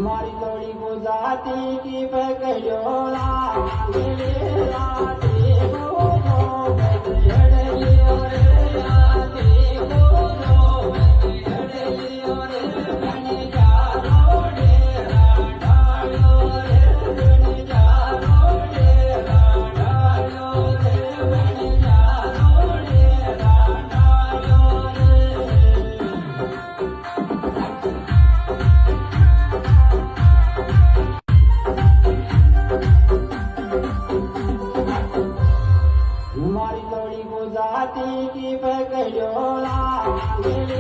मारी लोड़ी को जाती की पकड़ो लागे राते को बजड़लियो रे राते को बजड़लियो रे बन जानो डेरा डालो रे बन जानो डेरा डालो रे बन जानो डेरा डालो रे मारी लोड़ी को जाती की पकड़ो लागे